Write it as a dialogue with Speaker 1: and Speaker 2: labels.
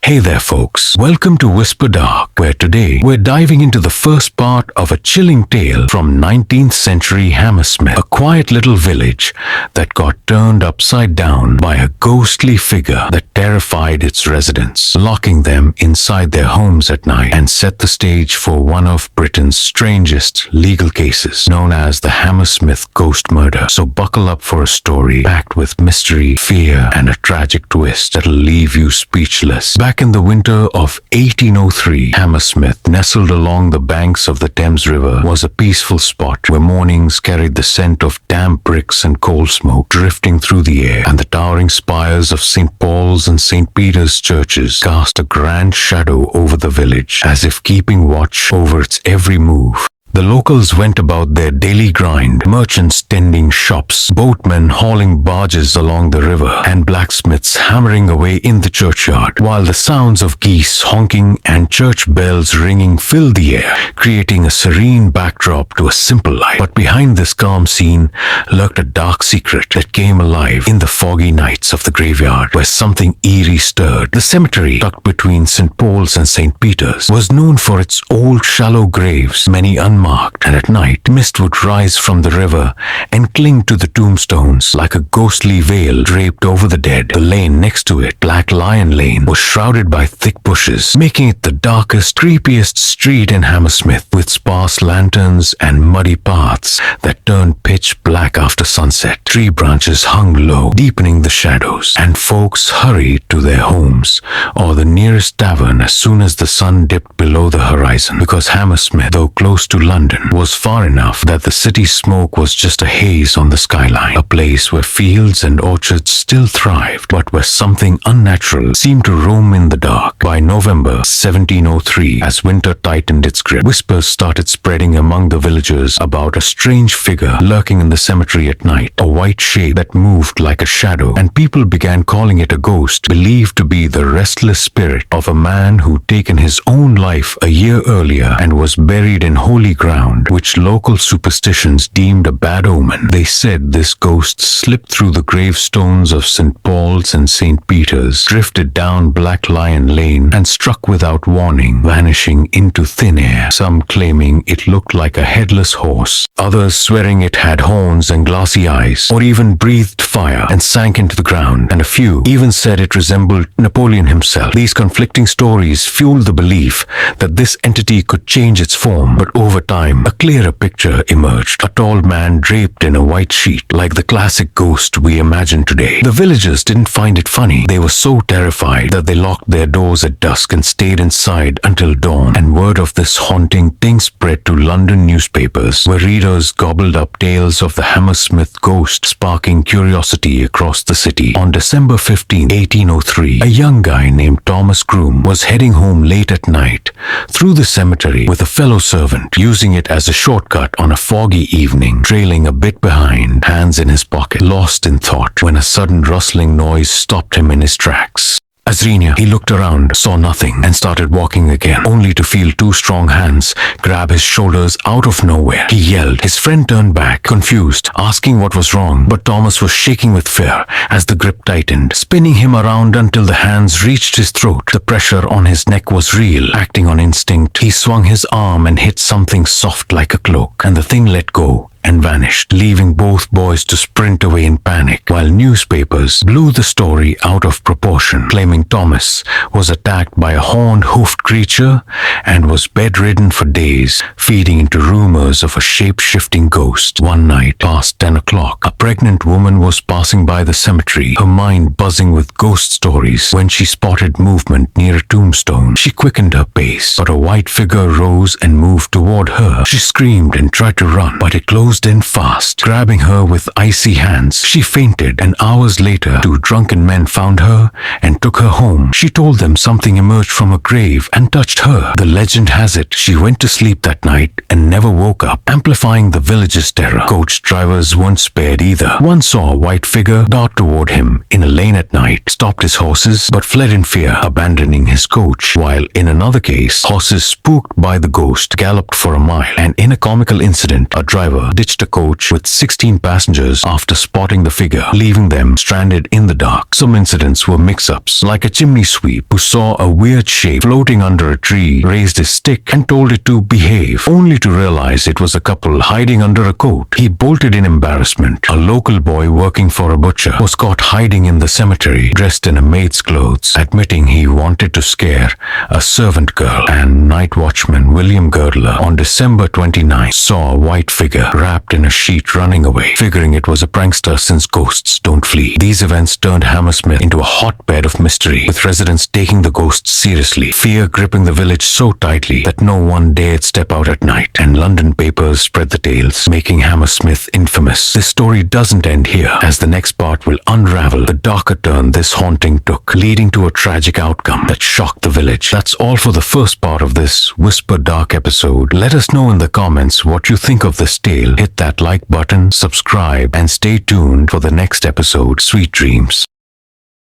Speaker 1: Hey there folks, welcome to Whisper Dark, where today we're diving into the first part of a chilling tale from 19th century Hammersmith, a quiet little village that got turned upside down by a ghostly figure that terrified its residents, locking them inside their homes at night and set the stage for one of Britain's strangest legal cases, known as the Hammersmith Ghost Murder. So buckle up for a story packed with mystery, fear, and a tragic twist that'll leave you speechless. Back in the winter of 1803, Hammersmith, nestled along the banks of the Thames River, was a peaceful spot where mornings carried the scent of damp bricks and coal smoke drifting through the air, and the towering spires of St. Paul's and St. Peter's churches cast a grand shadow over the village, as if keeping watch over its every move. The locals went about their daily grind, merchants tending shops, boatmen hauling barges along the river, and blacksmiths hammering away in the churchyard, while the sounds of geese honking and church bells ringing filled the air, creating a serene backdrop to a simple life. But behind this calm scene lurked a dark secret that came alive in the foggy nights of the graveyard, where something eerie stirred. The cemetery, tucked between St. Paul's and St. Peter's, was known for its old shallow graves, many unmarked, and at night mist would rise from the river and cling to the tombstones like a ghostly veil draped over the dead. The lane next to it, Black Lion Lane, was shrouded by thick bushes, making it the darkest, creepiest street in Hammersmith, with sparse lanterns and muddy paths that turned pitch black after sunset. Tree branches hung low, deepening the shadows, and folks hurried to their homes or the nearest tavern as soon as the sun dipped below the horizon, because Hammersmith, though close to London, was far enough that the city's smoke was just a haze on the skyline, a place where fields and orchards still thrived, but where something unnatural seemed to roam in the dark. By November 1703, as winter tightened its grip, whispers started spreading among the villagers about a strange figure lurking in the cemetery at night, a white shape that moved like a shadow, and people began calling it a ghost, believed to be the restless spirit of a man who'd taken his own life a year earlier and was buried in holy ground, which local superstitions deemed a bad omen. They said this ghost slipped through the gravestones of St. Paul's and St. Peter's, drifted down Black Lion Lane, and struck without warning, vanishing into thin air, some claiming it looked like a headless horse, others swearing it had horns and glassy eyes, or even breathed fire and sank into the ground, and a few even said it resembled Napoleon himself. These conflicting stories fueled the belief that this entity could change its form, but over time, a clearer picture emerged. A tall man draped in a white sheet, like the classic ghost we imagine today. The villagers didn't find it funny. They were so terrified that they locked their doors at dusk and stayed inside until dawn, and word of this haunting thing spread to London newspapers, where readers gobbled up tales of the Hammersmith ghost, sparking curiosity across the city. On December 15, 1803, a young guy named Thomas Groom was heading home late at night through the cemetery with a fellow servant, using it as a shortcut on a foggy evening, trailing a bit behind, hands in his pocket, lost in thought, when a sudden rustling noise stopped him in his tracks. As he looked around, saw nothing, and started walking again, only to feel two strong hands grab his shoulders out of nowhere. He yelled. His friend turned back, confused, asking what was wrong, but Thomas was shaking with fear as the grip tightened, spinning him around until the hands reached his throat. The pressure on his neck was real. Acting on instinct, he swung his arm and hit something soft like a cloak, and the thing let go and vanished, leaving both boys to sprint away in panic, while newspapers blew the story out of proportion, claiming Thomas was attacked by a horned, hoofed creature and was bedridden for days, feeding into rumors of a shape-shifting ghost. One night, past 10 o'clock, a pregnant woman was passing by the cemetery, her mind buzzing with ghost stories, when she spotted movement near a tombstone. She quickened her pace, but a white figure rose and moved toward her. She screamed and tried to run, but it closed in fast, grabbing her with icy hands. She fainted, and hours later, two drunken men found her and took her home. She told them something emerged from a grave and touched her. The legend has it she went to sleep that night and never woke up, amplifying the village's terror. Coach drivers weren't spared either. One saw a white figure dart toward him in a lane at night, stopped his horses, but fled in fear, abandoning his coach, while in another case, horses spooked by the ghost galloped for a mile, and in a comical incident, a driver ditched a coach with 16 passengers after spotting the figure, leaving them stranded in the dark. Some incidents were mix-ups, like a chimney sweep who saw a weird shape floating under a tree, raised his stick and told it to behave, only to realize it was a couple hiding under a coat. He bolted in embarrassment. A local boy working for a butcher was caught hiding in the cemetery, dressed in a maid's clothes, admitting he wanted to scare a servant girl. And night watchman William Girdler on December 29 saw a white figure wrapped in a sheet running away, figuring it was a prankster since ghosts don't flee. These events turned Hammersmith into a hotbed of mystery, with residents taking the ghosts seriously, fear gripping the village so tightly that no one dared step out at night, and London papers spread the tales, making Hammersmith infamous. This story doesn't end here, as the next part will unravel the darker turn this haunting took, leading to a tragic outcome that shocked the village. That's all for the first part of this Whisper Dark episode. Let us know in the comments what you think of this tale. Hit that like button, subscribe, and stay tuned for the next episode. Sweet dreams.